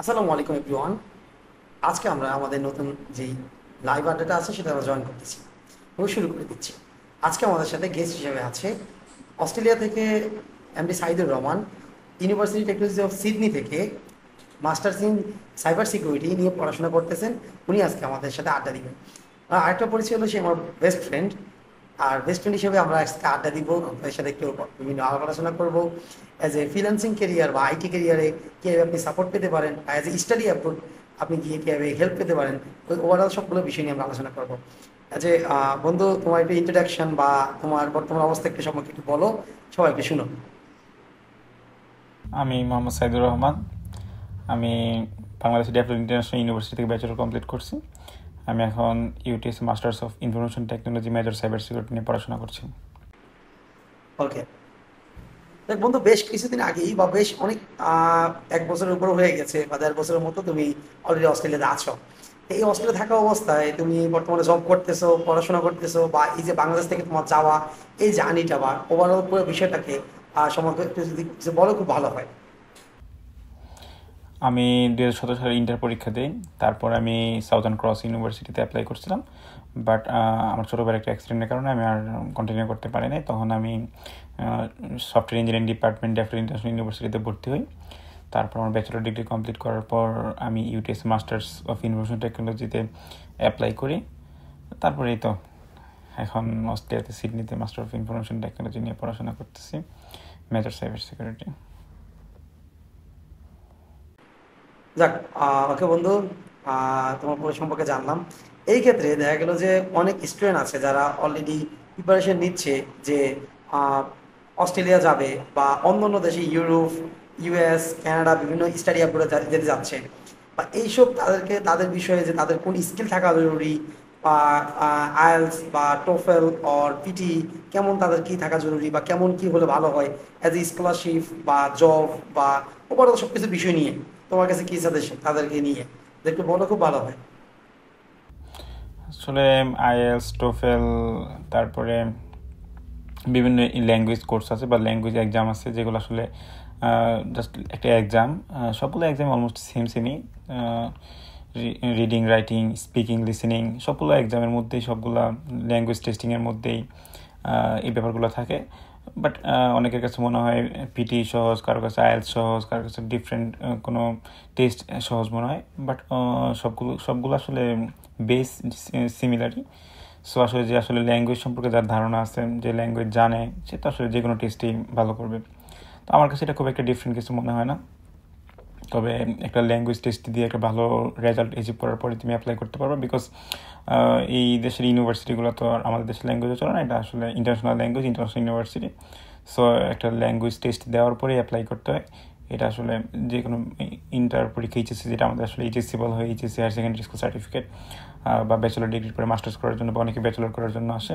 আসসালামু আলাইকুম এভরিওয়ান। আজকে আমরা আমাদের নতুন যেই লাইভ আড্ডাটা আছে সেটা আমরা জয়েন করতেছি এবং শুরু করে দিচ্ছি। আজকে আমাদের সাথে গেস্ট হিসেবে আছে অস্ট্রেলিয়া থেকে MD Saidur Rahman, university technology of Sydney থেকে মাস্টার্স ইন সাইবার সিকিউরিটি নিয়ে পড়াশোনা করতেছেন। উনি আজকে আমাদের সাথে আড্ডা দিবেন। আর আরেকটা পরিচয় হলো সে আমার বেস্ট ফ্রেন্ড। আর বেস্ট ফ্রেন্ড হিসেবে আমরা আজকে আড্ডা দিব, আপনাদের সাথে একটু বিভিন্ন আলাপ আলোচনা করবো অ্যাজ এ ফ্রিল্যান্সিং কেরিয়ার বা আইটি কেরিয়ারে কীভাবে আপনি সাপোর্ট পেতে পারেন, অ্যাজ এ স্টাডি অ্যাপ্রোচ আপনি গিয়ে কীভাবে হেল্প পেতে পারেন, ওই ওভারঅল সবগুলো বিষয় নিয়ে আমরা আলোচনা করবো। অ্যাজ এ বন্ধু, তোমার একটু ইন্ট্রোডাকশন বা তোমার বর্তমান অবস্থা একটু সম্পর্কে একটু বলো, সবাইকে শুনো। আমি মোহাম্মদ সাইদুর রহমান। আমি বাংলাদেশ ডেভেলপ ইন্টারন্যাশনাল ইউনিভার্সিটি থেকে ব্যাচেলর কমপ্লিট করছি। আমি এখন UTS masters of information technology major cyber security নিয়ে পড়াশোনা করছি। ওকে, দেখ বন্ধু, বেশ কিছুদিন আগেই বা বেশ অনেক এক বছরের উপর হয়ে গেছে বা 1.5 বছরের মতো তুমি অলরেডি অস্ট্রেলিয়াতে আছো। তো এই অস্ট্রেলিয়া থাকা অবস্থায় তুমি বর্তমানে জব করতেছো, পড়াশোনা করতেছো, বা এই যে বাংলাদেশ থেকে তোমার যাওয়া এই জার্নিটা বা ওভারঅল পুরো বিষয়টাকে সম্পর্কে একটু যদি কিছু বলো খুব ভালো হয়। আমি 2017 সালে ইন্টার পরীক্ষা দিই। তারপর আমি সাউদার্ন ক্রস ইউনিভার্সিটিতে অ্যাপ্লাই করছিলাম, বাট আমার ছোটো ভাইয়ের একটা অ্যাক্সিডেন্টের কারণে আমি আর কন্টিনিউ করতে পারিনি। তখন আমি software engineering department develop international ইউনিভার্সিটিতে ভর্তি হই। তারপর আমার ব্যাচেলর ডিগ্রি কমপ্লিট করার পর আমি ইউটিএস মাস্টার্স অফ ইনফরমেশন টেকনোলজিতে অ্যাপ্লাই করি। তারপরেই তো এখন অস্ট্রেলিয়াতে সিডনিতে মাস্টার অফ ইনফরমেশন টেকনোলজি নিয়ে পড়াশোনা করতেছি, মেজর সাইবার সিকিউরিটি। যাক, ওকে বন্ধু, তোমার পুরো সম্পর্কে জানলাম। এই ক্ষেত্রে দেখা গেল যে অনেক স্টুডেন্ট আছে যারা অলরেডি প্রিপারেশন নিচ্ছে যে আহ, অস্ট্রেলিয়া যাবে বা অন্য অন্য দেশে ইউরোপ, ইউএস, কানাডা বিভিন্ন স্টাডি অ্যাব্রোডে যেতে যাচ্ছে, বা এইসব তাদেরকে তাদের বিষয়ে যে তাদের কোন স্কিল থাকা জরুরি, বা আইএলস বা টোফেল অর পিটি কেমন তাদের কি থাকা জরুরি, বা কেমন কি হলে ভালো হয় অ্যাজ এ স্কলারশিপ বা জব বা ওভারঅল সব কিছু বিষয় নিয়ে তোমার কাছে কি সাজেশন তাদেরকে নিয়ে যে একটু বলো, খুব ভালো হয়। আসলে আইএলস, টোফেল, তারপরে বিভিন্ন ল্যাঙ্গুয়েজ কোর্স আছে বা ল্যাঙ্গুয়েজ এক্সাম আছে, যেগুলো আসলে জাস্ট একটা এক্সাম। সবগুলো এক্সাম অলমোস্ট সেমই। রিডিং, রাইটিং, স্পিকিং, লিসেনিং সবগুলো এক্সামের মধ্যেই, সবগুলো ল্যাঙ্গুয়েজ টেস্টিংয়ের মধ্যেই এই ব্যাপারগুলো থাকে। বাট অনেকের কাছে মনে হয় পিটি সহজ, কারো কাছে আইএলস সহজ, কারোর কাছে ডিফারেন্ট কোনো টেস্ট সহজ মনে হয়। বাট সবগুলো আসলে বেস সিমিলারই। সো আসলে যে আসলে ল্যাঙ্গুয়েজ সম্পর্কে যার ধারণা আছে, যে ল্যাঙ্গুয়েজ জানে, সে তো আসলে যে কোনো টেস্টেই ভালো করবে। তো আমার কাছে এটা খুব একটা ডিফারেন্ট কিছু মনে হয় না। তবে একটা ল্যাঙ্গুয়েজ টেস্ট দিয়ে একটা ভালো রেজাল্ট অ্যাচিভ করার পরে তুমি অ্যাপ্লাই করতে পারবে, বিকজ এই দেশের ইউনিভার্সিটিগুলো তো আর আমাদের দেশের ল্যাঙ্গুয়েজে চলে না, এটা আসলে international language, international university. So একটা ল্যাঙ্গুয়েজ টেস্ট দেওয়ার পরেই অ্যাপ্লাই করতে হয়। এটা আসলে যে কোনো ইন্টার পরীক্ষা, এইচএসসি, যেটা আমাদের আসলে এইচএসসি বলা হয়, HSC higher secondary school certificate, বা ব্যাচেলর ডিগ্রির পরে মাস্টার্স করার জন্য বা অনেকে ব্যাচেলর করার জন্য আসে।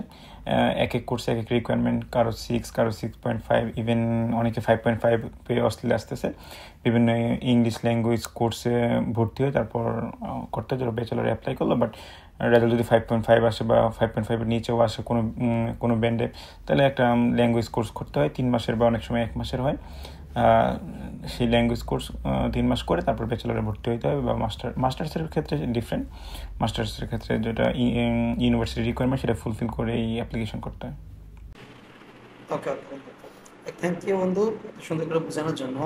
এক এক কোর্সে এক এক রিকোয়ারমেন্ট, কারো 6, কারো 6.5, ইভেন অনেকে 5.5 পেয়ে অস্ট্রেলিয়া আসতেছে। বিভিন্ন ইংলিশ ল্যাঙ্গুয়েজ কোর্সে ভর্তি হয়ে তারপর করতে যারা ব্যাচেলরে অ্যাপ্লাই করলো। বাট রেজাল্ট যদি 5.5 আসে বা 5.5-এর নিচেও আসে কোনো ব্যান্ডে, তাহলে একটা ল্যাঙ্গুয়েজ কোর্স করতে হয় 3 মাসের বা অনেক সময় 1 মাসের হয়। সেই ল্যাঙ্গুয়েজ কোর্স 3 মাস করে তারপর ব্যাচেলরে ভর্তি হইতে হবে। বা মাস্টার্সের ক্ষেত্রে ডিফারেন্ট। মাস্টার্সের ক্ষেত্রে যেটা ইউনিভার্সিটি রিকোয়ারমেন্ট, সেটা ফুলফিল করে এই অ্যাপ্লিকেশন করতে হয়। ওকে ওকে, থ্যাংক ইউ বন্ধু সুন্দর করে বোঝানোর জন্য।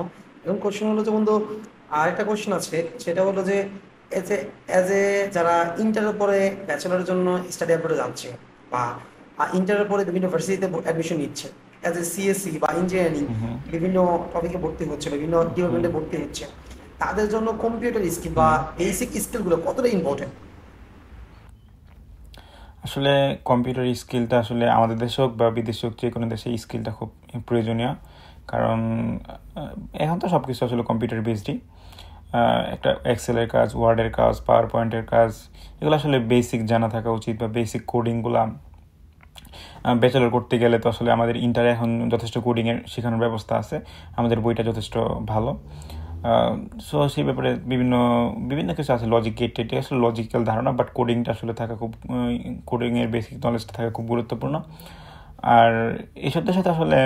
এবং কোশ্চেন হলো যে বন্ধু, আরেকটা কোশ্চেন আছে, সেটা হলো যে অ্যাজ এ যারা ইন্টারের পরে ব্যাচেলরের জন্য স্টাডি অ্যাব্রোডে যাচ্ছে বা ইন্টারের পরে বিভিন্ন ভার্সিটিতে অ্যাডমিশন নিচ্ছে, অ্যাজ এ সিএসসি বা ইঞ্জিনিয়ারিং হুম বিভিন্ন টপিকে ভর্তি হচ্ছে, বিভিন্ন হুম ডিপার্টমেন্টে ভর্তি হচ্ছে, তাদের জন্য কম্পিউটার স্কিল বা হুম বেসিক স্কিলগুলো কতটা ইম্পর্টেন্ট? আসলে কম্পিউটার স্কিলটা আসলে আমাদের দেশে হোক বা বিদেশে হোক, যে কোনো দেশে এই স্কিলটা খুব প্রয়োজনীয়। কারণ এখন তো সব কিছু আসলে কম্পিউটার বেসডই। একটা এক্সেলের কাজ, ওয়ার্ডের কাজ, পাওয়ার পয়েন্টের কাজ, এগুলো আসলে বেসিক জানা থাকা উচিত। বা বেসিক কোডিংগুলো ব্যাচেলর করতে গেলে তো আসলে আমাদের ইন্টারে এখন যথেষ্ট কোডিংয়ের শেখানোর ব্যবস্থা আছে, আমাদের বইটা যথেষ্ট ভালো। সো সেই ব্যাপারে বিভিন্ন বিভিন্ন কিছু আছে, লজিক গেট টেট, আসলে লজিক্যাল ধারণা, বাট কোডিংটা আসলে থাকা খুব, কোডিংয়ের বেসিক নলেজটা থাকা খুব গুরুত্বপূর্ণ। আর এই সত্যের সাথে আসলে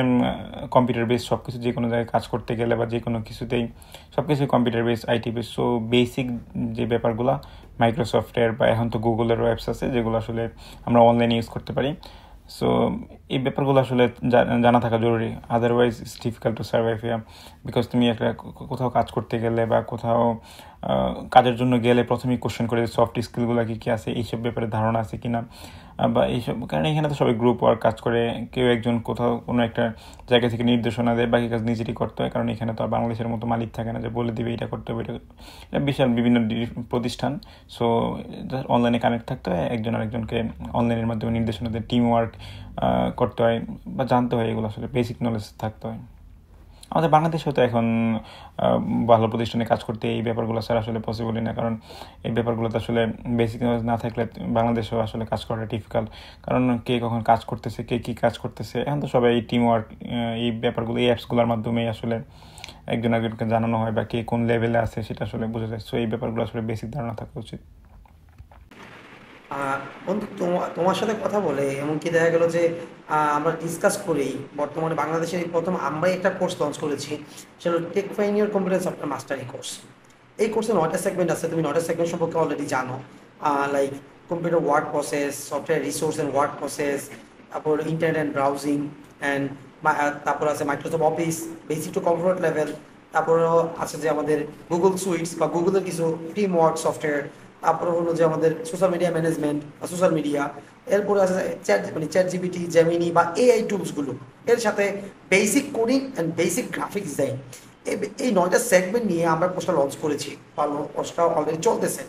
কম্পিউটার বেস সব কিছু যে কোনো জায়গায় কাজ করতে গেলে বা যে কোনো কিছুতেই সব কিছুই computer base IT base. So basic যে ব্যাপারগুলো মাইক্রোসফটের বা এখন তো গুগলের অ্যাপস আছে যেগুলো আসলে আমরা অনলাইনে ইউজ করতে পারি। সো এই ব্যাপারগুলো আসলে জানা থাকা জরুরি, otherwise it's difficult to survive here. Because তুমি একটা কোথাও কাজ করতে গেলে বা কোথাও কাজের জন্য গেলে প্রথমেই কোশ্চেন করে সফট স্কিলগুলো কী কী আছে, এইসব ব্যাপারে ধারণা আছে কিনা বা এইসব। কারণ এখানে তো সবাই গ্রুপ ওয়ার্ক কাজ করে, কেউ একজন কোথাও কোনো একটা জায়গা থেকে নির্দেশনা দেয়, বাকি কাজ নিজেরই করতে হয়। কারণ এখানে তো আর বাংলাদেশের মতো মালিক থাকে না যে বলে দিবে এটা করতে হবে, এটা বিশাল বিভিন্ন প্রতিষ্ঠান। সো অনলাইনে কানেক্ট থাকতে হয়, একজন আরেকজনকে অনলাইনের মাধ্যমে নির্দেশনা দেয়, টিম ওয়ার্ক করতে হয় বা জানতে হয়, এগুলো আসলে বেসিক নলেজ থাকতে হয়। আমাদের বাংলাদেশেও তো এখন ভালো প্রতিষ্ঠানে কাজ করতে এই ব্যাপারগুলো স্যার আসলে পসিবলই না। কারণ এই ব্যাপারগুলোতে আসলে বেসিক নলেজ না থাকলে বাংলাদেশেও আসলে কাজ করাটা ডিফিকাল্ট। কারণ কে কখন কাজ করতেছে, কে কী কাজ করতেছে, এখন তো সবাই টিম ওয়ার্ক এই ব্যাপারগুলো এই অ্যাপসগুলোর মাধ্যমেই আসলে একজন একজনকে জানানো হয় বা কে কোন লেভেলে আছে সেটা আসলে বোঝা যায়। সো এই ব্যাপারগুলো আসলে বেসিক ধারণা থাকা উচিত। বন্ধু, তোমার সাথে কথা বলে এমনকি দেখা গেল যে আমরা ডিসকাস করেই বর্তমানে বাংলাদেশের এই প্রথম আমরাই একটা কোর্স লঞ্চ করেছি, সেটা হলো টেক ফাইনিয়র কম্পিউটার সফটওয়্যার মাস্টারি কোর্স। এই কোর্সে 9টা সেগমেন্ট আছে, তুমি 9টা সেগমেন্ট সম্পর্কে অলরেডি জানো। Like computer word process, software resource and word process, তারপর ইন্টারনেট অ্যান্ড ব্রাউজিং অ্যান্ড তারপর আছে Microsoft office basic to comfort level. তারপরেও আছে যে আমাদের গুগল সুইটস বা গুগলের কিছু টিম ওয়ার্ক সফটওয়্যার। তারপরে হলো যে আমাদের সোশ্যাল মিডিয়া ম্যানেজমেন্ট বা সোশ্যাল মিডিয়া। এরপরে আছে চ্যাট জিপিটি, জেমিনি বা এআই টুলসগুলো, এর সাথে basic coding and basic graphic design. এই 9টা সেগমেন্ট নিয়ে আমরা কোর্সটা লঞ্চ করেছি বা কোর্সটা অলরেডি চলতেছে।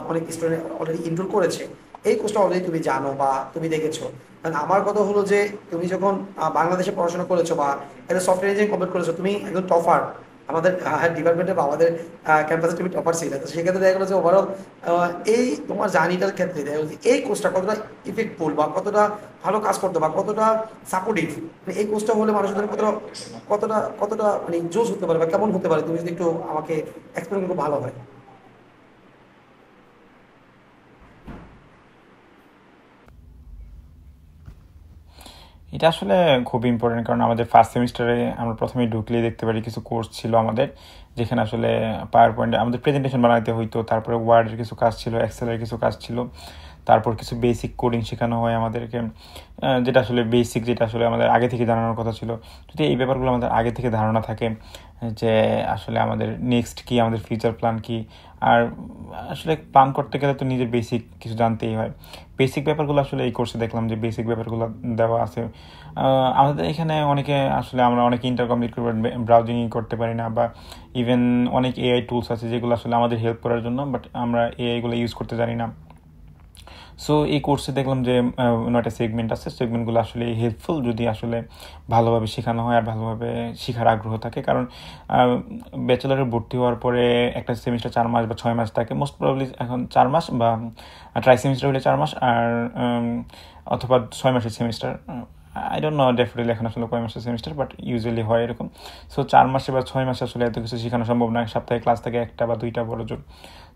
অনেক স্টুডেন্ট অলরেডি ইনরোল করেছে। এই কোর্সটা অলরেডি তুমি জানো বা তুমি দেখেছো। কারণ আমার কথা হলো যে তুমি যখন বাংলাদেশে পড়াশোনা করেছো বা একটা সফটওয়্যার ইঞ্জিনিয়ারিং কমপ্লিট করেছো, তুমি একজন টপার আমাদের ডিপার্টমেন্টে বা আমাদের ক্যাম্পাসে তুমি টপার ছিল। তো সেক্ষেত্রে দেখা গেলো যে ওভারঅল এই তোমার জার্নিটার ক্ষেত্রে দেখা গেলো যে এই কোর্সটা কতটা ইফেক্টফুল বা কতটা ভালো কাজ করতে বা কতটা সাপোর্টিভ, মানে এই কোর্সটা হলে মানুষের জন্য কতটা কতটা কতটা মানে জোশ হতে পারে বা কেমন হতে পারে, তুমি যদি একটু আমাকে এক্সপ্লেন করলে খুব ভালো হয়। এটা আসলে খুব ইম্পর্টেন্ট, কারণ আমাদের ফার্স্ট সেমিস্টারে আমরা প্রথমেই ঢুকলেই দেখতে পারি কিছু কোর্স ছিল আমাদের, যেখানে আসলে পাওয়ার পয়েন্টে আমাদের প্রেজেন্টেশন বানাতে হইতো, তারপরে ওয়ার্ডের কিছু কাজ ছিল, এক্সেলের কিছু কাজ ছিল, তারপর কিছু বেসিক কোডিং শেখানো হয় আমাদেরকে, যেটা আসলে বেসিক, যেটা আসলে আমাদের আগে থেকে জানানোর কথা ছিল। যদি এই ব্যাপারগুলো আমাদের আগে থেকে ধারণা থাকে যে আসলে আমাদের নেক্সট কি, আমাদের ফিউচার প্ল্যান কি, আর আসলে প্ল্যান করতে গেলে তো নিজের বেসিক কিছু জানতেই হয়। বেসিক ব্যাপারগুলো আসলে এই কোর্সে দেখলাম যে বেসিক ব্যাপারগুলো দেওয়া আছে। আমাদের এখানে অনেকে আসলে আমরা অনেকে ইন্টার কমপ্লিট করে ব্রাউজিংই করতে পারি না, বা ইভেন অনেক এআই টুলস আছে যেগুলো আসলে আমাদের হেল্প করার জন্য, বাট আমরা এআইগুলো ইউজ করতে জানি না। সো এই কোর্সে দেখলাম যে 9টা সেগমেন্ট আছে, সেগমেন্টগুলো আসলে হেল্পফুল যদি আসলে ভালোভাবে শেখানো হয় আর ভালোভাবে শেখার আগ্রহ থাকে। কারণ ব্যাচেলারে ভর্তি হওয়ার পরে একটা সেমিস্টার 4 মাস বা 6 মাস থাকে, মোস্ট প্রবাবলি এখন 4 মাস, বা ট্রাই সেমিস্টার হলে 4 মাস, আর অথবা 6 মাসের semester. I don't know definitely এখন আসলে কয় মাসের সেমিস্টার, বাট ইউজুয়ালি হয় এরকম। সো 4 মাসে বা 6 মাসে আসলে এত কিছু শেখানো সম্ভব না, সপ্তাহে ক্লাস থাকে 1টা বা 2টা বড় জোর।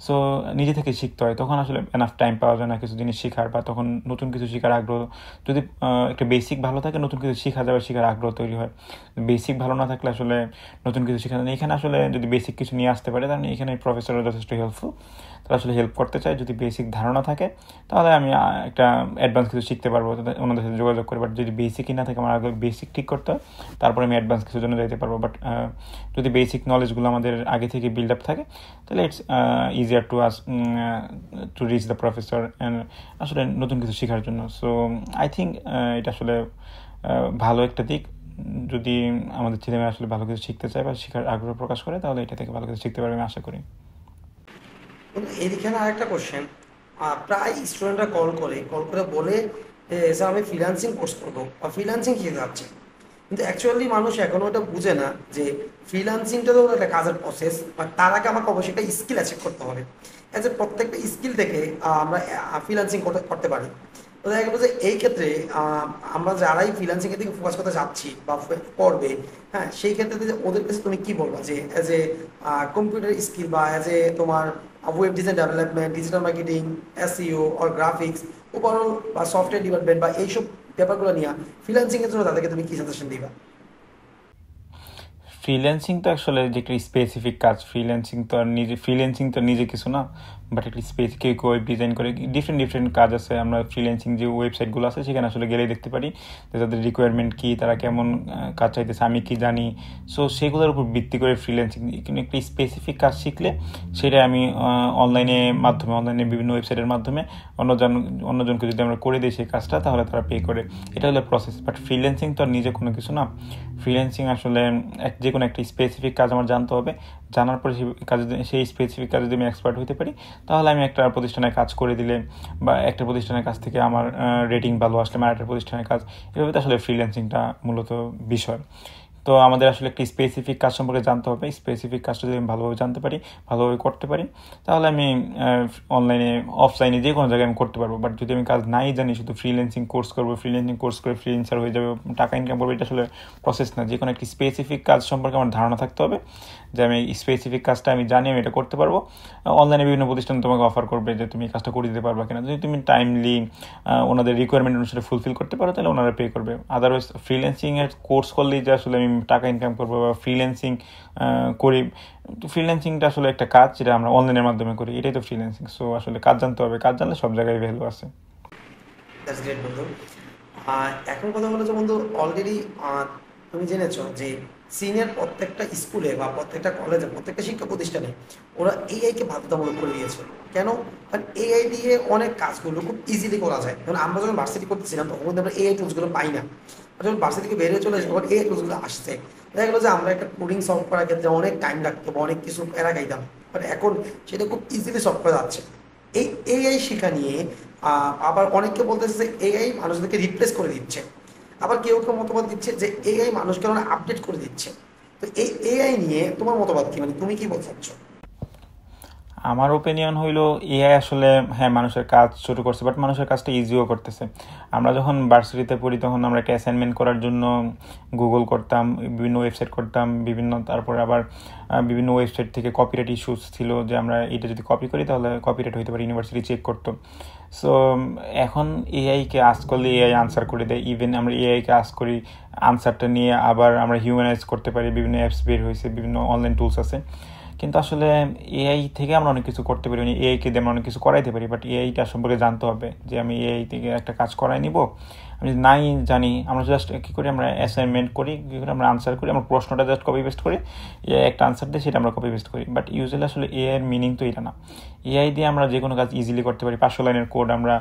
সো নিজে থেকে শিখতে হয়, তখন আসলে এনাফ টাইম পাওয়া যায় না কিছু জিনিস শেখার, বা তখন নতুন কিছু শেখার আগ্রহ, যদি একটা বেসিক ভালো থাকে নতুন কিছু শেখা যাবে, শেখার আগ্রহ তৈরি হয়। বেসিক ভালো না থাকলে আসলে নতুন কিছু শেখা যায় না। এখানে আসলে যদি বেসিক কিছু নিয়ে আসতে পারে, তাহলে এখানে প্রফেসররা যথেষ্ট হেল্পফুল, তারা আসলে হেল্প করতে চায়। যদি বেসিক ধারণা থাকে তাহলে আমি একটা অ্যাডভান্স কিছু শিখতে পারবো, ওনাদের সাথে যোগাযোগ করে। বাট যদি বেসিকই না থাকে, আমার আগে বেসিক ঠিক করতে হয়, তারপরে আমি অ্যাডভান্স কিছুর জন্য যেতে পারবো। বাট যদি বেসিক নলেজগুলো আমাদের আগে থেকে বিল্ড আপ থাকে, তাহলে it's easier to us to reach the professor and আসলে নতুন কিছু শেখার জন্য। সো আই থিঙ্ক এটা আসলে ভালো একটা দিক। যদি আমাদের ছেলেমেয়ে আসলে ভালো কিছু শিখতে চায় বা শেখার আগ্রহ প্রকাশ করে, তাহলে এটা থেকে ভালো কিছু শিখতে পারবে আমি আশা করি। কিন্তু এদিকে না আরেকটা কোশ্চেন, প্রায় স্টুডেন্টরা কল করে বলে যে স্যার আমি ফ্রিল্যান্সিং কোর্স করবো বা ফ্রিল্যান্সিং শিখতে যাচ্ছি। কিন্তু অ্যাকচুয়ালি মানুষ এখনো এটা বুঝে না যে ফ্রিল্যান্সিংটা তো একটা কাজের প্রসেস, বাট তার আগে আমাকে অবশ্যই একটা স্কিল অ্যাচিভ করতে হবে। অ্যাজ এ প্রত্যেকটা স্কিল থেকে আমরা ফ্রিল্যান্সিং করতে পারি। তো দেখা গেলো যে এই ক্ষেত্রে আমরা যারাই ফ্রিল্যান্সিং এর দিকে ফোকাস করতে যাচ্ছি বা করবে, হ্যাঁ, সেই ক্ষেত্রে ওদের কাছে তুমি কি বলবা যে অ্যাজ এ কম্পিউটার স্কিল বা অ্যাজ এ তোমার web design development, digital marketing, SEO or graphics, overall বা সফটওয়্যার ডেভেলপমেন্ট বা এইসব ব্যাপারগুলো নিয়ে ফ্রিল্যান্সিং এর জন্য তাদেরকে তুমি কি সাজেশন দিবা? ফ্রিল্যান্সিং তো আসলে যে একটা স্পেসিফিক কাজ, ফ্রিল্যান্সিং তো নিজে কিছু না, বাট একটা স্পেসিফিক ওয়েব ডিজাইন করে ডিফারেন্ট কাজ আছে। আমরা ফ্রিল্যান্সিং যে ওয়েবসাইটগুলো আছে সেখানে আসলে গেলেই দেখতে পারি যে তাদের রিকোয়ারমেন্ট কী, তারা কেমন কাজ চাইতেছে, আমি কি জানি। সো সেগুলোর উপর ভিত্তি করে ফ্রিল্যান্সিং কিন্তু একটা স্পেসিফিক কাজ শিখলে সেটা আমি অনলাইনে বিভিন্ন ওয়েবসাইটের মাধ্যমে অন্যজনকে যদি আমরা করে দিই সেই কাজটা, তাহলে তারা পে করে। এটা হলো প্রসেস। বাট ফ্রিল্যান্সিং তো আর নিজে কোনো কিছু না। ফ্রিল্যান্সিং আসলে যে কোনো একটা স্পেসিফিক কাজ আমার জানতে হবে, জানার পরে সেই স্পেসিফিক কাজে যদি আমি এক্সপার্ট হতে পারি, তাহলে আমি একটা প্রতিষ্ঠানে কাজ করে দিলে বা একটা প্রতিষ্ঠানের কাছ থেকে আমার রেটিং ভালো আসলে আমার একটা প্রতিষ্ঠানের কাজ, এভাবে তো আসলে ফ্রিল্যান্সিংটা মূলত বিষয়। তো আমাদের আসলে একটি স্পেসিফিক কাজ সম্পর্কে জানতে হবে। স্পেসিফিক কাজটা যদি আমি ভালোভাবে জানতে পারি, ভালোভাবে করতে পারি, তাহলে আমি অনলাইনে অফলাইনে যে কোনো জায়গায় আমি করতে পারবো। বাট যদি আমি কাজ নাই জানি, শুধু ফ্রিল্যান্সিং কোর্স করে ফ্রিল্যান্সার হয়ে যাবে, টাকা ইনকাম করবো, এটা আসলে প্রসেস না। যে কোনো একটি স্পেসিফিক কাজ সম্পর্কে আমার ধারণা থাকতে হবে যে আমি স্পেসিফিক কাজটা আমি জানি, আমি এটা করতে পারবো। অনলাইনে বিভিন্ন প্রতিষ্ঠান তোমাকে অফার করবে যে তুমি কাজটা করে দিতে পারবা কিনা। যদি তুমি টাইমলি ওনাদের রিকোয়ারমেন্ট অনুসারে ফুলফিল করতে পারো, তাহলে ওনারা পে করবে। আদারওয়াইজ ফ্রিল্যান্সিংয়ের কোর্স করলেই যে আসলে আমি টাকা ইনকাম করবো বা ফ্রিল্যান্সিং করি, ফ্রিল্যান্সিংটা আসলে একটা কাজ যেটা আমরা অনলাইনের মাধ্যমে করি, এটাই তো ফ্রিল্যান্সিং। সো আসলে কাজ জানতে হবে, কাজ জানলে সব জায়গায় ভ্যালু আছে। দ্যাটস গ্রেট বন্ধু। এখন কথা হলো যে বন্ধু, অলরেডি তুমি জেনেছো যে সিনিয়র প্রত্যেকটা স্কুলে বা প্রত্যেকটা কলেজে, প্রত্যেকটা শিক্ষা প্রতিষ্ঠানে ওরা এআইকে বাধ্যতামূলক করে দিয়েছে। কেন? কারণ এআই দিয়ে অনেক কাজগুলো খুব ইজিলি করা যায়। কারণ আমরা যখন ভার্সিটি করতেছিলাম তখন কিন্তু আমরা এআই টুলসগুলো পাই না। যখন ভার্সিটি থেকে বেরিয়ে চলে আসে তখন এআই টুলসগুলো আসছে, দেখা গেলো যে আমরা একটা কোডিং সলভ করার ক্ষেত্রে অনেক টাইম লাগতো বা অনেক কিছু এরা গাইতাম, বাট এখন সেটা খুব ইজিলি সলভ করা যাচ্ছে এই এআই শেখা নিয়ে। আবার অনেকে বলতেছে যে এআই মানুষদেরকে রিপ্লেস করে দিচ্ছে, আবার কেউ কেউ মতামত দিচ্ছে যে এআই মানুষকে অনেক আপডেট করে দিচ্ছে। তো এই এআই নিয়ে তোমার মতবাদ কি, মানে তুমি কি বলতে চাচ্ছ? আমার ওপিনিয়ন হইলো এআই আসলে হ্যাঁ মানুষের কাজ শুরু করছে, বাট মানুষের কাজটা ইজিও করতেছে। আমরা যখন ভার্সিটিতে পড়ি তখন আমরা একটা অ্যাসাইনমেন্ট করার জন্য গুগল করতাম, বিভিন্ন ওয়েবসাইট করতাম, তারপরে আবার বিভিন্ন ওয়েবসাইট থেকে কপিরাইট ইস্যুস ছিল যে আমরা এটা যদি কপি করি তাহলে কপিরাইট হইতে পারে, ইউনিভার্সিটি চেক করতো। সো এখন এআইকে আস্ক করলে এআই আনসার করে দেয়। ইভেন আমরা এআইকে আস্ক করি, আনসারটা নিয়ে আবার আমরা হিউম্যানাইজ করতে পারি। বিভিন্ন অ্যাপস বের হয়েছে, বিভিন্ন অনলাইন টুলস আছে। কিন্তু আসলে এআই থেকে আমরা অনেক কিছু করতে পারি, এআইকে দিয়ে আমরা অনেক কিছু করাইতে পারি। বাট এআইটা সম্পর্কে জানতে হবে যে আমি এআই থেকে একটা কাজ করাই নিব। আমি নাই জানি, আমরা জাস্ট কী করি, আমরা অ্যাসাইনমেন্ট করি, কী করে আমরা আনসার করি, আমরা প্রশ্নটা জাস্ট কপি পেস্ট করি, এআই একটা আনসার দিয়ে সেটা আমরা কপি পেস্ট করি। বাট ইউজুয়ালি আসলে এআইয়ের মিনিং তো এটা না। এআই দিয়ে আমরা যে কোনো কাজ ইজিলি করতে পারি। 500 লাইনের কোড আমরা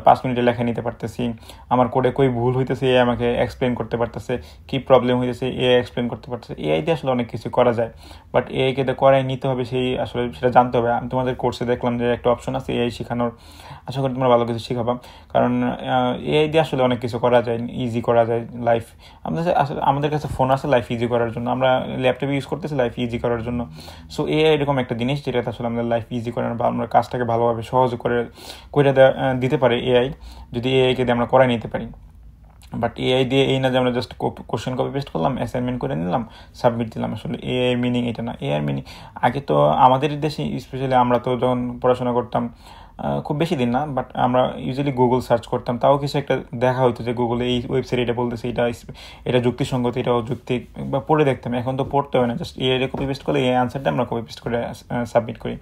5 মিনিটে লেখা নিতে পারতেছি। আমার কোডে কই ভুল হইতেছে এআই আমাকে এক্সপ্লেন করতে পারতেছে, কী প্রবলেম হইতেছে এআই এক্সপ্লেন করতে পারতেছে। এআই দিয়ে আসলে অনেক কিছু করা যায়, বাট এআইকে দিয়ে করাই নিতে হবে, আসলে সেটা জানতে হবে। আমি তোমাদের কোর্সে দেখলাম যে একটা অপশন আছে এআই শেখানোর, আশা করি তোমরা ভালো কিছু শেখাবা। কারণ এআই দিয়ে আসলে অনেক কিছু করা যায়, ইজি করা যায় লাইফ। আমাদের কাছে ফোন আছে লাইফ ইজি করার জন্য, আমরা ল্যাপটপ ইউজ করতেছি লাইফ ইজি করার জন্য। সো এআই এরকম একটা জিনিস যেটা আসলে আমাদের লাইফ ইজি করার বা আমরা কাজটাকে ভালোভাবে সহজ করে দিতে পারে এআই, যদি এআইকে দিয়ে আমরা করাই নিতে পারি। বাট এআই দিয়ে এই না যে আমরা জাস্ট কোশ্চেন কপি পেস্ট করলাম, অ্যাসাইনমেন্ট করে নিলাম, সাবমিট দিলাম। আসলে এআই মিনিং এটা না। এআই মিনিং আগে তো আমাদের দেশে স্পেশালি আমরা তো যখন পড়াশোনা করতাম, খুব বেশি দিন না, বাট আমরা ইউজুয়ালি গুগল সার্চ করতাম, তাও কিছু একটা দেখা হইতো যে গুগলে এই ওয়েবসাইট এটা বলতেছে, এটা যুক্তিসঙ্গত, এটা অযৌক্তিক, বা পড়ে দেখতাম। এখন তো পড়তে হয় না, জাস্ট এআই কপি পেস্ট করলে এই আনসারটা আমরা কপি পেস্ট করে সাবমিট করি।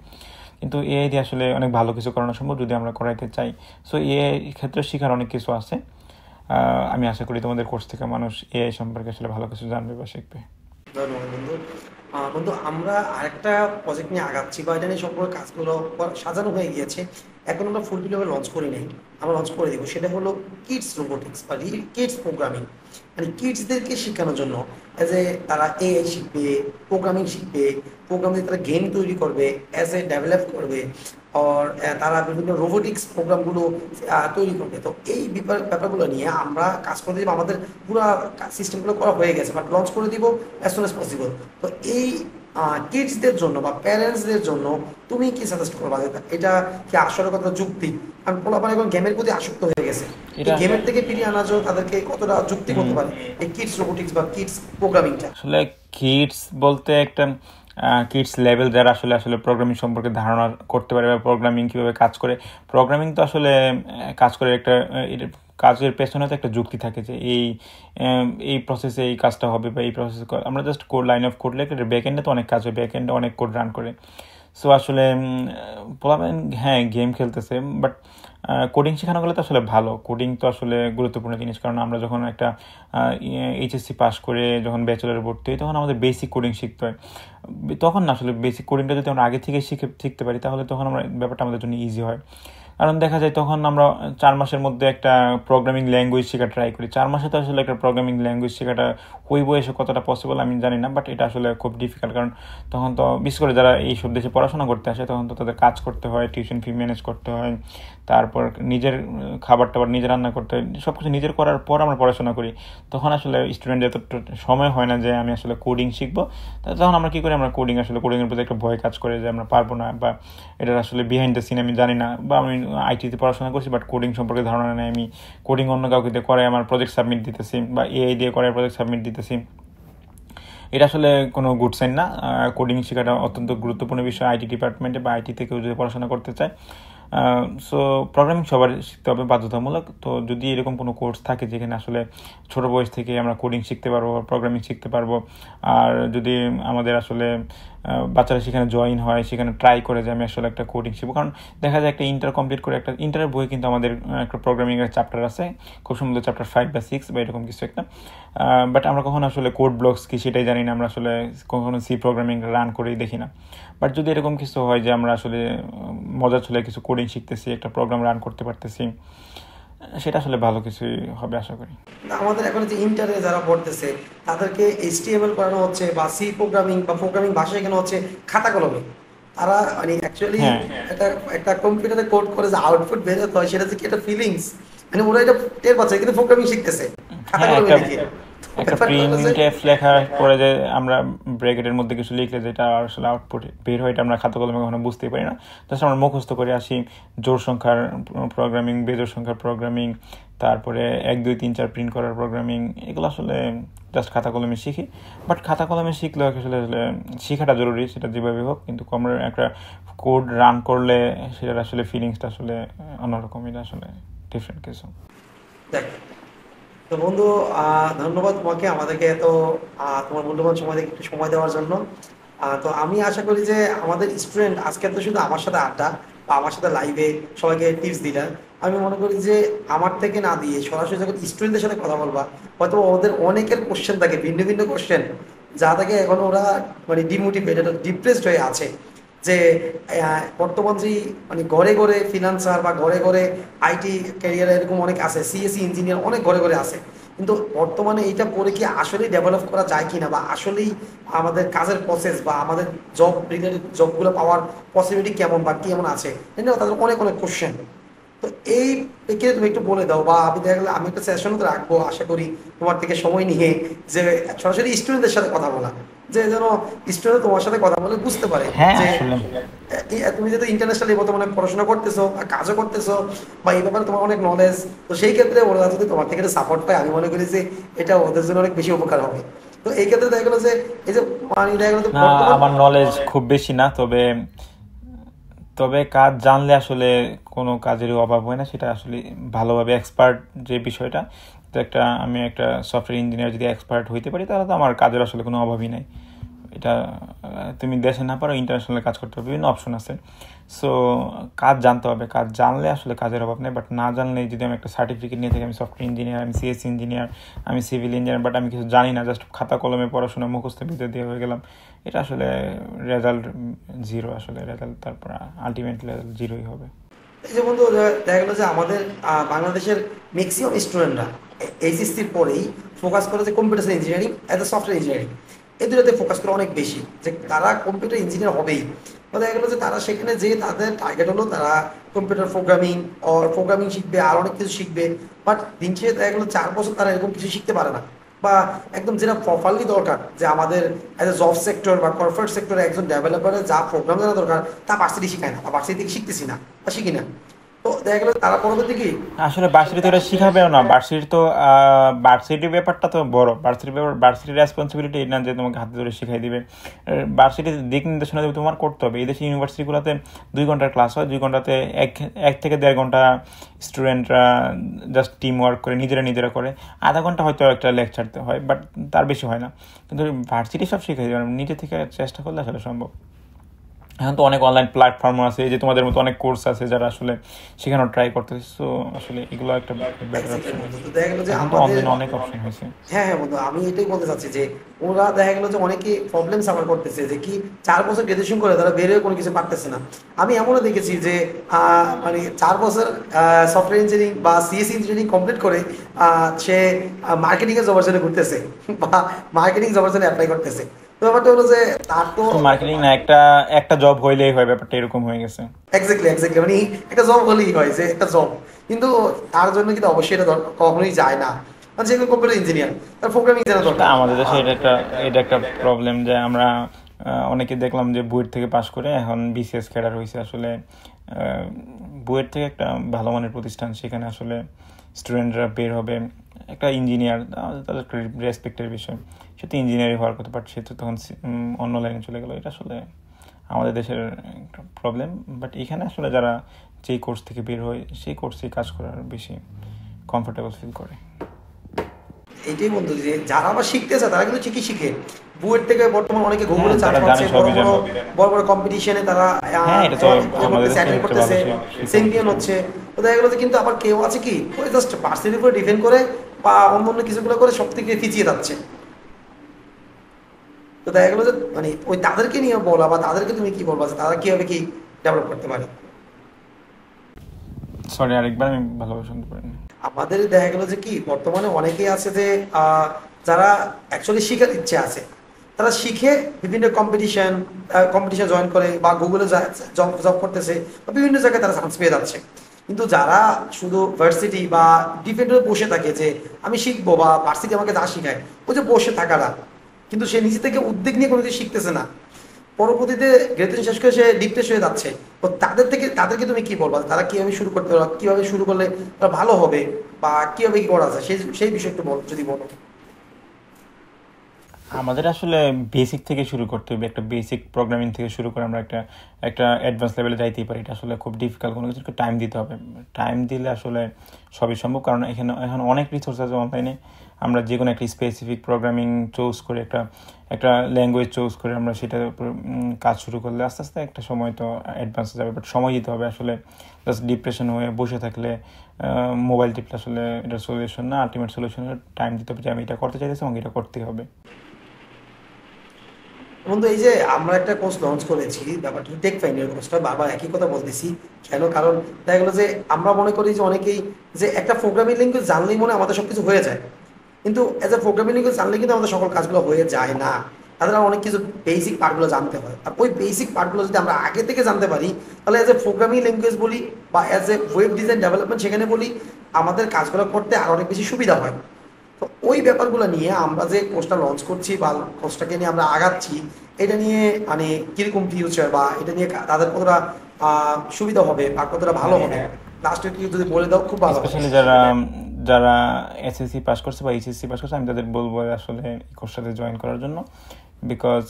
কিন্তু এআই দিয়ে আসলে অনেক ভালো কিছু করানো সম্ভব যদি আমরা করাইতে চাই। সো এআই ক্ষেত্রে শেখার অনেক কিছু আছে। আমি আশা করি তোমাদের কোর্স থেকে মানুষ এআই সম্পর্কে আসলে ভালো কিছু জানবে বা শিখবে। ধন্যবাদ বন্ধু। বন্ধু, আমরা আরেকটা প্রজেক্ট নিয়ে আগাচ্ছি বা এটা নিয়ে সম্পর্কে কাজগুলো সাজানো হয়ে গিয়েছে, এখন আমরা ফুলফিলভাবে লঞ্চ করি নাই, আমরা লঞ্চ করে দিব। সেটা হলো কিডস রোবোটিক্স বা কিডস প্রোগ্রামিং। মানে কিডসদেরকে শেখানোর জন্য অ্যাজ এ তারা এআই শিখবে, প্রোগ্রামিং শিখবে, প্রোগ্রাম দিয়ে তারা গেম তৈরি করবে, অ্যাজ এ ডেভেলপ করবে, আর তারা বিভিন্ন রোবোটিক্স প্রোগ্রামগুলো তৈরি করবে। তো এই ব্যাপারগুলো নিয়ে আমরা কাজ করে দিব। আমাদের পুরো সিস্টেমগুলো করা হয়ে গেছে, বাট লঞ্চ করে দিব অ্যাজ সুন অ্যাজ পসিবল। তো এই কিডসদের জন্য বা প্যারেন্টসদের জন্য তুমি কি সাজেস্ট করবা? এটা কি আসলে কথা যুক্তি? কারণ পোলাপান এখন গেমের প্রতি আসক্ত হয়ে গেছে, এই গেমের থেকে ফিরিয়ে আনার জন্য তাদেরকে কতটা যুক্তি করতে পারে এই কিডস রোবোটিক্স বা কিডস প্রোগ্রামিংটা? আসলে কিডস বলতে একটা কিডস লেভেল যারা আসলে প্রোগ্রামিং সম্পর্কে ধারণা করতে পারে বা প্রোগ্রামিং কীভাবে কাজ করে। প্রোগ্রামিং তো আসলে কাজ করে একটা কাজের পেছনে তো একটা যুক্তি থাকে যে এই প্রসেসে এই কাজটা হবে বা এই প্রসেসে আমরা just code line of code লিখে ব্যাকএন্ডে তো অনেক কাজ হয়, ব্যাকএন্ডে অনেক কোড রান করে। সো আসলে পোলাপান হ্যাঁ গেম খেলতেছে, বাট কোডিং শেখানো গেলে তো আসলে ভালো। কোডিং তো আসলে গুরুত্বপূর্ণ জিনিস, কারণ আমরা যখন একটা এইচএসসি পাস করে যখন ব্যাচেলারে ভর্তি হই তখন আমাদের বেসিক কোডিং শিখতে হয়। তখন না আসলে বেসিক কোডিংটা যদি আমরা আগে থেকে শিখতে পারি তাহলে তখন আমরা ব্যাপারটা আমাদের জন্য ইজি হয়। কারণ দেখা যায় তখন আমরা 4 মাসের মধ্যে একটা প্রোগ্রামিং ল্যাঙ্গুয়েজ শেখা ট্রাই করি। 4 মাসে তো আসলে একটা প্রোগ্রামিং ল্যাঙ্গুয়েজ শেখাটা ওই বয়সে কতটা পসিবল আমি জানি না, বাট এটা আসলে খুব ডিফিকাল্ট। কারণ তখন তো বিশেষ করে যারা এইসব দেশে পড়াশোনা করতে আসে তখন তো তাদের কাজ করতে হয়, টিউশন ফি ম্যানেজ করতে হয়, তারপর নিজের খাবার টাবার নিজে রান্না করতে হয়, সব কিছু নিজের করার পর আমরা পড়াশোনা করি। তখন আসলে স্টুডেন্ট এত সময় হয় না যে আমি আসলে কোডিং শিখবো। তখন আমরা কী করি, আমরা কোডিংয়ের প্রতি একটা ভয় কাজ করে যে আমরা পারবো না, বা এটার আসলে বিহাইন্ড দ্য সিন আমি জানি না, বা আমি আইটিতে পড়াশোনা করছি বাট কোডিং সম্পর্কে ধারণা নেই। আমি কোডিং অন্য কাউকে দিয়ে করে আমার প্রজেক্ট সাবমিট দিতেছি, বা এআই দিয়ে করে প্রজেক্ট সাবমিট দিতেছি। এটা আসলে কোনো গুড সাইন না। কোডিং শেখাটা অত্যন্ত গুরুত্বপূর্ণ বিষয় আইটি ডিপার্টমেন্টে বা আইটিতে কেউ যদি পড়াশোনা করতে চায়। সো প্রোগ্রামিং সবার শিখতে হবে বাধ্যতামূলক। তো যদি এরকম কোনো কোর্স থাকে যেখানে আসলে ছোটো বয়স থেকে আমরা কোডিং শিখতে পারবো, প্রোগ্রামিং শিখতে পারবো, আর যদি আমাদের আসলে বাচ্চারা সেখানে জয়েন হয়, সেখানে ট্রাই করে যে আমি আসলে একটা কোডিং শিখবো। কারণ দেখা যায় একটা ইন্টার কমপ্লিট করে একটা ইন্টারের বই কিন্তু আমাদের একটা প্রোগ্রামিংয়ের চ্যাপ্টার আছে, খুব সম্ভবত চ্যাপ্টার 5 বা 6 বা এরকম কিছু একটা। বাট আমরা কখনো আসলে কোড ব্লকস কি সেটাই জানি না, আমরা আসলে কখনো সি প্রোগ্রামিং রান করেই দেখি না। বাট যদি এরকম কিছু হয় যে আমরা আসলে মজা চলে কিছু কোডিং শিখতেছি, একটা প্রোগ্রাম রান করতে পারতেছি, সেটা আসলে ভালো কিছুই হবে আশা করি। আমাদের এখন যে ইন্টারে যারা পড়তেছে তাদেরকে এইচটিএমএল করানো হচ্ছে বা সি প্রোগ্রামিং বা প্রোগ্রামিং ভাষা শেখানো হচ্ছে খাতা কলমে। তারা মানে অ্যাকচুয়ালি একটা একটা কম্পিউটারে কোড করে যে আউটপুট বের হতে হয় সেটা যে কি একটা ফিলিংস, মানে ওরা এটা টের পাচ্ছে কিন্তু প্রোগ্রামিং শিখতেছে খাতা কলমে লিখে। একটা প্রিন্টএফ লেখার পরে যে আমরা ব্র্যাকেটের মধ্যে কিছু লিখলে যেটা আসলে আউটপুট বের হয় এটা আমরা খাতা কলমে কখনো বুঝতেই পারি না। জাস্ট আমরা মুখস্থ করে আসি জোড় সংখ্যার প্রোগ্রামিং, বেজোড় সংখ্যার প্রোগ্রামিং, তারপরে 1 2 3 4 প্রিন্ট করার প্রোগ্রামিং, এগুলো আসলে জাস্ট খাতা কলমে শিখি। বাট খাতা কলমে শিখলেও আসলে শেখাটা জরুরি, সেটা যেভাবে হোক, কিন্তু আমরা একটা কোড রান করলে সেটার আসলে ফিলিংসটা আসলে অন্যরকম, এটা আসলে ডিফারেন্ট কিছু। দেখ তো বন্ধু, ধন্যবাদ তোমাকে আমাদেরকে এত তোমার মূল্যবান সময় থেকে একটু সময় দেওয়ার জন্য। তো আমি আশা করি যে আমাদের স্টুডেন্ট আজকে তো শুধু আমার সাথে আড্ডা বা আমার সাথে লাইভে সবাইকে টিপস দিলাম, আমি মনে করি যে আমার থেকে না দিয়ে সরাসরি যখন স্টুডেন্টদের সাথে কথা বলবা হয়তো ওদের অনেকের কোশ্চেন থাকে, ভিন্ন ভিন্ন কোশ্চেন, যা থেকে এখন ওরা মানে ডিমোটিভেটেড ডিপ্রেসড হয়ে আছে যে বর্তমান যে মানে ঘরে ঘরে ফিনান্সার বা ঘরে ঘরে আইটি ক্যারিয়ার এরকম অনেক আছে, সিএসসি ইঞ্জিনিয়ার অনেক ঘরে ঘরে আছে, কিন্তু বর্তমানে এইটা পড়ে কি আসলেই ডেভেলপ করা যায় কিনা বা আসলেই আমাদের কাজের প্রসেস বা আমাদের জব রিলেটেড জবগুলো পাওয়ার পসিবিলিটি কেমন বা কেমন আছে, এটা তাদের অনেক অনেক কোশ্চেন। তো এই প্রেক্ষিতে তুমি একটু বলে দাও, বা আমি দেখা গেলে আমি একটা সেশনও তো রাখবো আশা করি তোমার থেকে সময় নিয়ে, যে সরাসরি স্টুডেন্টদের সাথে কথা বলা, যে যেন স্টুডেন্ট তোমার সাথে কথা বলে বুঝতে পারে যে তুমি যেহেতু ইন্টারন্যাশনালি বর্তমানে পড়াশোনা করতেছো বা কাজও করতেছো বা এই ব্যাপারে তোমার অনেক নলেজ, তো সেই ক্ষেত্রে ওরা যদি তোমার থেকে একটা সাপোর্ট পায় আমি মনে করি যে এটা ওদের জন্য অনেক বেশি উপকার হবে। তো এই ক্ষেত্রে দেখা গেলো যে এই যে মানে দেখা গেলো আমার নলেজ খুব বেশি না, তবে তবে কাজ জানলে আসলে কোনো কাজেরই অভাব হয় না, সেটা আসলে ভালোভাবে এক্সপার্ট যে বিষয়টা, তো আমি একটা সফটওয়্যার ইঞ্জিনিয়ার যদি এক্সপার্ট হইতে পারি তাহলে তো আমার কাজের আসলে কোনো অভাবই নাই। এটা তুমি দেশে না পারো ইন্টারন্যাশনালে কাজ করতে হবে, বিভিন্ন অপশন আছে। সো কাজ জানতে হবে, কাজ জানলে আসলে কাজের অভাব নেই। বাট না জানলে যদি আমি একটা সার্টিফিকেট নিয়ে থাকি আমি সফটওয়্যার ইঞ্জিনিয়ার, আমি সিএসসি ইঞ্জিনিয়ার, আমি সিভিল ইঞ্জিনিয়ার, বাট আমি কিছু জানি না, জাস্ট খাতা কলমে পড়াশোনা মুখস্থ ভিতরে দিয়ে হয়ে গেলাম, এটা আসলে রেজাল্ট জিরো, আসলে রেজাল্ট তারপর আলটিমেটলি রেজাল্ট জিরোই হবে। এই যে বন্ধু দেখা গেলো যে আমাদের বাংলাদেশের ম্যাক্সিমাম স্টুডেন্টরা এইচএসসির পরেই ফোকাস করে যে computer engineering as a software engineering, এই দুটোতে ফোকাস করে অনেক বেশি, যে তারা কম্পিউটার ইঞ্জিনিয়ার হবেই। তো দেখা গেলো যে তারা সেখানে যে তাদের টার্গেট হলো তারা কম্পিউটার প্রোগ্রামিং প্রোগ্রামিং শিখবে আর অনেক কিছু শিখবে, বাট দিন শেষে দেখা গেলো 4 বছর তারা এরকম কিছু শিখতে পারে না, বা একদম যেটা প্রপারলি দরকার যে আমাদের অ্যাজ এ জব সেক্টর বা কর্পোরেট সেক্টরে একজন ডেভেলপারের যা প্রোগ্রাম জানা দরকার তা ভার্সিটি শিখায় না বা ভার্সিটি থেকে শিখতেছি না বা শিখি না। তো দেখা গেলো তারা পরবর্তী কি আসলে ভার্সিটি তো এটা শিখাবেও না। ভার্সিটি তো ভার্সিটির ব্যাপারটা তো বড়, ভার্সিটির ব্যাপার, ভার্সিটির রেসপন্সিবিলিটি না যে তোমাকে হাতে ধরে শিখাই দিবে। ভার্সিটির দিক নির্দেশনা দেবে তোমার করতে হবে। এই দেশে ইউনিভার্সিটিগুলোতে 2 ঘন্টার ক্লাস হয়, 2 ঘন্টাতে এক থেকে 1.5 ঘন্টা স্টুডেন্টরা জাস্ট টিম ওয়ার্ক করে নিজেরা করে, আধা ঘন্টা হয়তো একটা লেকচার হয়, বাট তার বেশি হয় না। কিন্তু ভার্সিটি সব শিখাই দেবে, নিজে থেকে চেষ্টা করলে আসলে সম্ভব। এখন তো অনেক অনলাইন প্ল্যাটফর্ম আছে, এই যে তোমাদের মতো অনেক কোর্স আছে যারা আসলে শেখানোর ট্রাই করতেছে। সো আসলে এগুলো একটা বেটার এক্স্যাক্টলি অপশন। বন্ধু। তো দেখা গেলো যে এখন তো আমাদের, অনলাইনে অনেক অপশন হয়েছে। হ্যাঁ হ্যাঁ বন্ধু, আমি এটাই বলতে চাচ্ছি যে ওরা দেখা গেলো যে অনেকে প্রবলেম সাফার করতেছে যে কি 4 বছর গ্রাজুয়েশন করে তারা বের হয়ে কোনো কিছু পারতেছে না। আমি এমনও দেখেছি যে মানে 4 বছর সফটওয়্যার ইঞ্জিনিয়ারিং বা সিএসসি ইঞ্জিনিয়ারিং কমপ্লিট করে সে মার্কেটিং এর জবের জন্য ঘুরতেছে বা মার্কেটিং জবের জন্য অ্যাপ্লাই করতেছে। তো ব্যাপারটা হলো যে তার তো মার্কেটিং না, একটা একটা জব হইলেই হয়, ব্যাপারটা এরকম হয়ে গেছে। এক্স্যাক্টলি মানে একটা জব হলেই হয় যে একটা জব, কিন্তু তার জন্য কিন্তু অবশ্যই এটা কখনোই যায় না। মানে যে কম্পিউটার ইঞ্জিনিয়ার তার প্রোগ্রামিং জানা আসলে দরকার। আমাদের দেশে এটা একটা প্রবলেম যে আমরা অনেকে দেখলাম যে বুয়েট থেকে পাশ করে এখন বিসিএস ক্যাডার হয়েছে। আসলে বুয়েট থেকে একটা ভালো মানের প্রতিষ্ঠান, সেখানে আসলে স্টুডেন্টরা বের হবে একটা ইঞ্জিনিয়ার, তাদের একটা রেসপেক্টের বিষয়। সে তো ইঞ্জিনিয়ারিং হওয়ার কথা, বাট সে তো তখন অন্য লাইনে চলে গেলো। এটা আসলে আমাদের দেশের একটা প্রবলেম। বাট এখানে আসলে যারা যেই কোর্স থেকে বের হয় সেই কোর্সেই কাজ করার বেশি কমফোর্টেবল ফিল করে। এইটাই বন্ধু যে যারা আবার শিখতে চায় তারা কিন্তু ঠিকই শিখে। বুয়েট থেকে বর্তমানে অনেকে গুগলে চান্স তারা পাচ্ছে, জানে, সবই জানে। বড় বড় কম্পিটিশনে তারা হ্যাঁ, এটা তো আমাদের দেশে অ্যাটেন্ড একটা করতেছে, ভালো শিক্ষা চ্যাম্পিয়ন হচ্ছে। তো দেখা গেলো যে কিন্তু আবার কেউ আছে কি ওই জাস্ট ভার্সিটির উপরে ডিপেন্ড করে বা অন্য অন্য কিছুগুলো করে সব থেকে পিছিয়ে যাচ্ছে। তো দেখা গেলো যে মানে ওই তাদেরকে নিয়ে বলা বা তাদেরকে তুমি কি বলবা যে তারা কিভাবে কি ডেভেলপ করতে পারে। সরি, আরেকবার আমি ভালোভাবে শুনতে পারিনি। আমাদের দেখা গেল যে কি বর্তমানে অনেকেই আছে যে যারা অ্যাকচুয়ালি শিখার ইচ্ছে আছে, তারা শিখে বিভিন্ন কম্পিটিশন জয়েন করে বা গুগলে জব জব করতেছে বা বিভিন্ন জায়গায় তারা চান্স পেয়ে যাচ্ছে। কিন্তু যারা শুধু ভার্সিটি বা ডিফেন্ডে বসে থাকে যে আমি শিখবো বা ভার্সিটি আমাকে যা শিখায়, ওই যে বসে থাকাটা, কিন্তু সে নিজে থেকে উদ্যোগ নিয়ে কোনো কিছু শিখতেছে না, পরবর্তীতে গ্রাজুয়েশন শেষ করে সে ডিপ্রেস হয়ে যাচ্ছে। তো তাদেরকে তুমি কি বলবা তারা কিভাবে শুরু করতে পারবে, কিভাবে শুরু করলে তারা ভালো হবে বা কিভাবে কি করা যায় সেই সেই বিষয়ে একটু যদি বলো। আমাদের আসলে বেসিক থেকে শুরু করতে হবে। একটা বেসিক প্রোগ্রামিং থেকে শুরু করে আমরা একটা একটা অ্যাডভান্স লেভেলে যাইতেই পারি। এটা আসলে খুব ডিফিকাল্ট, কোনো কিছুকে টাইম দিতে হবে। টাইম দিলে আসলে সবই সম্ভব, কারণ এখানে এখন অনেক রিসোর্স আছে অনলাইনে। আমরা যে কোনো একটা স্পেসিফিক প্রোগ্রামিং চুজ করে একটা একটা ল্যাঙ্গুয়েজ চুজ করে আমরা সেটার উপর কাজ শুরু করলে আস্তে আস্তে একটা সময় তো অ্যাডভান্সে যাবে। বাট সময় দিতে হবে। আসলে জাস্ট ডিপ্রেশন হয়ে বসে থাকলে মোবাইল টিপলে আসলে এটার সলিউশন না। আলটিমেট সলিউশন টাইম দিতে হবে যে আমি এটা করতে চাইতেছি, আমাকে এটা করতেই হবে। বন্ধু এই যে আমরা একটা কোর্স লঞ্চ করেছি, ব্যাপারটা টেক ফাইন্ডের কোর্সটা, বারবার একই কথা বলতেছি কেন, কারণ দেখা গেলো যে আমরা মনে করি যে অনেকেই যে একটা প্রোগ্রামিং ল্যাঙ্গুয়েজ জানলেই মনে হয় আমাদের সবকিছু হয়ে যায়, কিন্তু এজ এ প্রোগ্রামিং ল্যাঙ্গুয়েজ জানলে কিন্তু আমাদের সকল কাজগুলো হয়ে যায় না। তাদের অনেক কিছু বেসিক পার্টগুলো জানতে হয়, আর ওই বেসিক পার্টগুলো যদি আমরা আগে থেকে জানতে পারি তাহলে এজ এ প্রোগ্রামিং ল্যাঙ্গুয়েজ বলি বা as a web design development সেখানে বলি আমাদের কাজগুলো করতে আর অনেক বেশি সুবিধা হয়। তো ওই ব্যাপারগুলো নিয়ে আমরা যে কোর্সটা লঞ্চ করছি বা কোর্সটাকে নিয়ে আমরা আগাচ্ছি, এটা নিয়ে মানে কিরকম ফিউচার বা এটা নিয়ে তাদের কতটা সুবিধা হবে বা কতটা ভালো হবে লাস্টে কি যদি বলে দাও খুব ভালো হবে। স্পেশালি যারা যারা এসএসসি পাস করছে বা এইচএসসি পাস করছে, আমি তাদের বলবো আসলে এই কোর্সটাতে জয়েন করার জন্য। বিকজ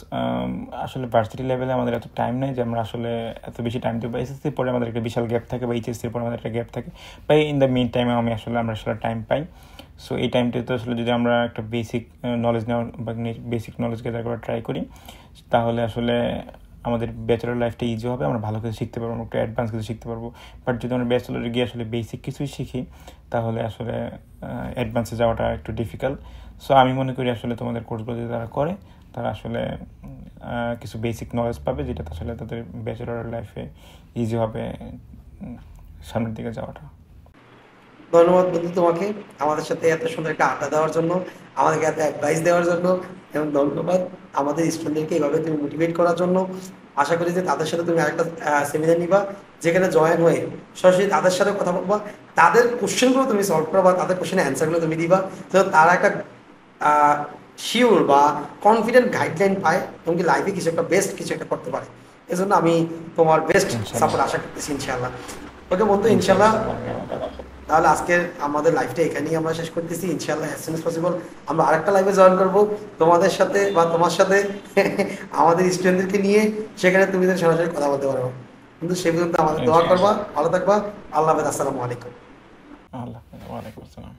আসলে ভার্সিটি লেভেলে আমাদের এত টাইম নেই যে আমরা আসলে এত বেশি টাইম দেবো। এসএসসির পরে আমাদের একটা বিশাল গ্যাপ থাকে বা এইচএসসির পরে আমাদের একটা গ্যাপ থাকে, বা ইন দ্য মিন টাইমে আমরা আসলে টাইম পাই। সো এই টাইমটাতে আসলে যদি আমরা একটা বেসিক নলেজ নেওয়ার বা বেসিক নলেজ গেদার করার ট্রাই করি, তাহলে আসলে আমাদের ব্যাচেলর লাইফটা ইজি হবে। আমরা ভালো কিছু শিখতে পারবো, একটু অ্যাডভান্স কিছু শিখতে পারবো। বাট যদি আমরা ব্যাচেলরে গিয়ে আসলে বেসিক কিছুই শিখি, তাহলে আসলে অ্যাডভান্সে যাওয়াটা একটু ডিফিকাল্ট। সো আমি মনে করি আসলে তোমাদের কোর্সগুলো যদি তারা করে, তারা আসলে কিছু বেসিক নলেজ পাবে, যেটা আসলে তাদের ব্যাচেলর লাইফে ইজি হবে সামনের দিকে যাওয়াটা। ধন্যবাদ বন্ধু তোমাকে আমাদের সাথে এত সুন্দর একটা আড্ডা দেওয়ার জন্য, আমাদেরকে এত অ্যাডভাইস দেওয়ার জন্য, এবং ধন্যবাদ আমাদের স্টুডেন্টদেরকে এইভাবে তুমি মোটিভেট করার জন্য। আশা করি যে তাদের সাথে তুমি আরেকটা সেমিনার নিবা, যেখানে জয়েন হয়ে সরাসরি তাদের সাথে কথা বলবা, তাদের কোশ্চেনগুলো তুমি সলভ করবা, তাদের কোশ্চেনের অ্যান্সারগুলো তুমি দিবা, যেন তারা একটা শিওর বা কনফিডেন্ট গাইডলাইন পায় এবং কি লাইফে কিছু একটা বেস্ট কিছু একটা করতে পারে। এজন্য আমি তোমার বেস্ট ইনশাল্লাহ। সাপোর্ট আশা করতেছি ইনশাআল্লাহ। ওকে বন্ধু, ইনশাল্লাহ তাহলে আজকের আমাদের লাইভটা এখানেই আমরা শেষ করতেছি। ইনশাআল্লাহ অ্যাজ সুন এজ পসিবল আমরা আরেকটা লাইভে জয়েন করব তোমাদের সাথে বা তোমার সাথে আমাদের স্টুডেন্টদেরকে নিয়ে, সেখানে তুমি সরাসরি কথা বলতে পারো। কিন্তু সে পর্যন্ত আমাদের দোয়া করবা, ভালো থাকবা। আল্লাহ হাফেজ, আসসালামু আলাইকুম। আল্লাহ, ওয়ালাইকুম আসসালাম।